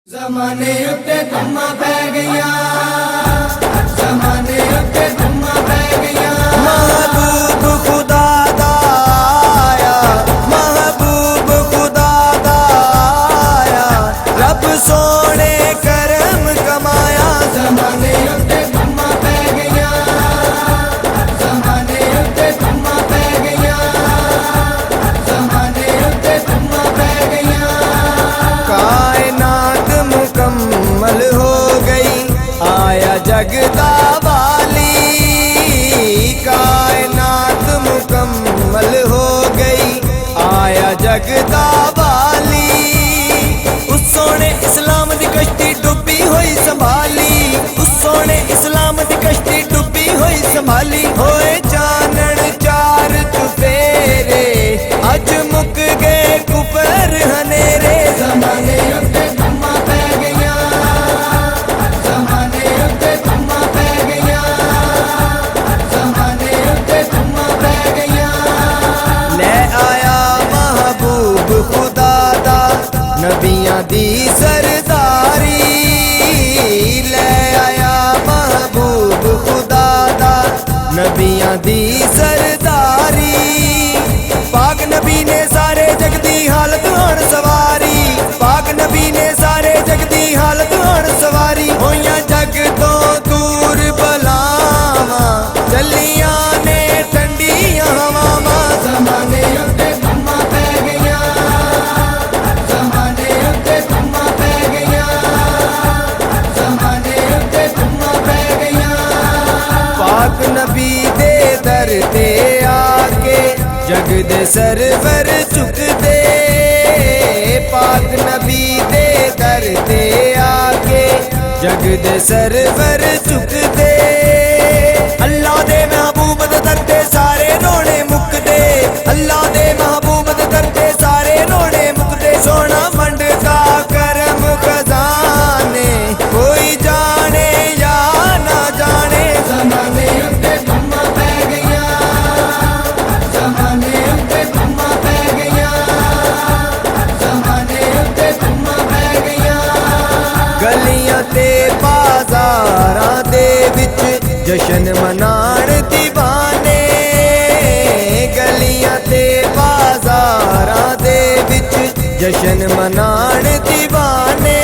ज़माने उत्ते धम्मा पै गईयां, ज़माने उत्ते धम्मा पै गईयां। महबूब खुदा दा आया, महबूब खुदा दा आया, रब सोने करम कमाया। ज़माने उत्ते धम्मा पै गईयां, ज़माने उत्ते धम्मा पै गईयां, ज़माने उत्ते धम्मा पै गईयां। कायनात मुकम्मल हो गई, आया जगदा वाली। कायनात मुकम्मल हो गई, आया जगदा वाली। उस सोने इस्लाम दी कश्ती डुबी हुई संभाली, उस सोने इस्लाम दी कश्ती डुबी हुई संभाली। होए चानन चार चुफेरे, अज मुक गए कुफर हनेरे। ज़माने उत्ते धम्मा पै गईयां, ज़माने उत्ते धम्मा पै गईयां, ज़माने उत्ते धम्मा पै गईयां। ले आया महबूब खुदा दा, नबियां दी सरदारी। ले आया महबूब खुदा दा, नबियां दी सरदारी। पाक नबी ने सारे जग दी हालत हण सवारी, पाक नबी ने सारे जग दी हालत हण सवारी। होइयां जग तो दूर बलावां, चलियां ने ठंडियां हवावां। ज़माने उत्ते धम्मा पै गईयां, ज़माने उत्ते धम्मा पै गईयां, ज़माने उत्ते धम्मा पै गईयां। पाक नबी दे दर ते आके जग दे सरवर चुकदे। पाक नबी दे दर ते आके जग दे सरवर चुकदे। अल्लाह दे महबूब दे दर ते सारे रोने मुकदे, अल्लाह दे महबूब दे दर ते सारे रोने मुकदे। सोना मंडदा करम खजाने, कोई जाने या ना जाने। ज़माने उत्ते धम्मा पै गईयां, ज़माने उत्ते धम्मा पै गईयां, ज़माने उत्ते धम्मा पै गईयां। गलियां ते बाजारां दे विच जशन मनाण दीवाने। गलियां ते बाजारां दे विच जशन मनाण दीवाने।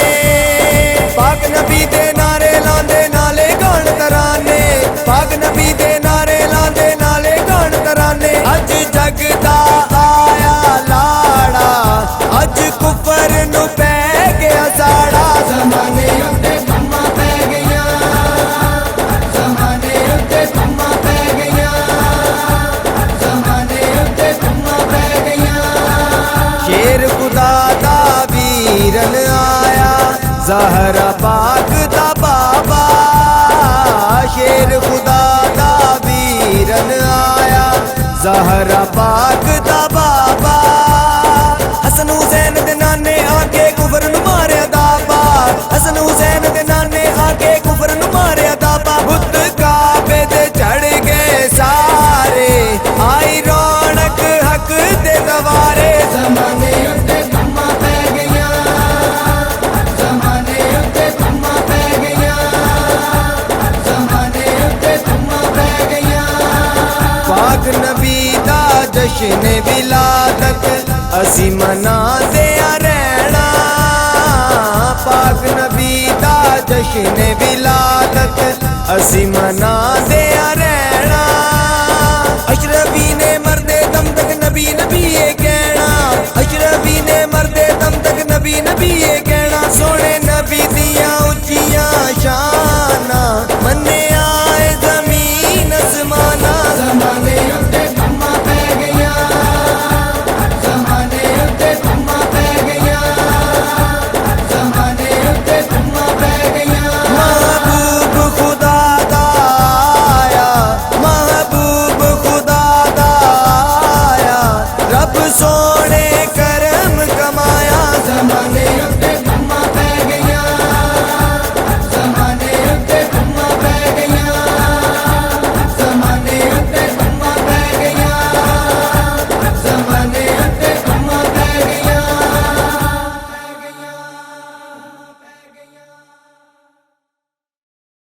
पाक नबी दे नारे लांदे नाले गान तराने, पाक नबी दे नारे लांदे नाले गान तराने। अज जगदा आया लाड़ा, अज कुफर नु पै गया साड़ा। ज़माने उत्ते धम्मा पै गईयां, ज़माने उत्ते धम्मा पै गईयां, ज़माने उत्ते धम्मा पै गईयां। शेर खुदा दा वीरन आया, ज़हरा पाक दा बाबा। शेर खुदा दा वीरन आया, ज़हरा पाक दा बाबा। हसन हुसैन दे नाने आके कुफर नु मारिया दाबा, हसन हुसैन दे नाने आके कुफर नु मारिया दाबा। बुत काबे दे चढ़ गए सारे, आई रौनक हक दे दवारे। ज़माने उत्ते धम्मा पै गईयां, ज़माने उत्ते धम्मा पै गईयां, ज़माने उत्ते धम्मा पै गईयां। पाक नबी दा जश्न विलादत असी मनादे रहना। पाक नबी दा जश्न विलादत असी मनादे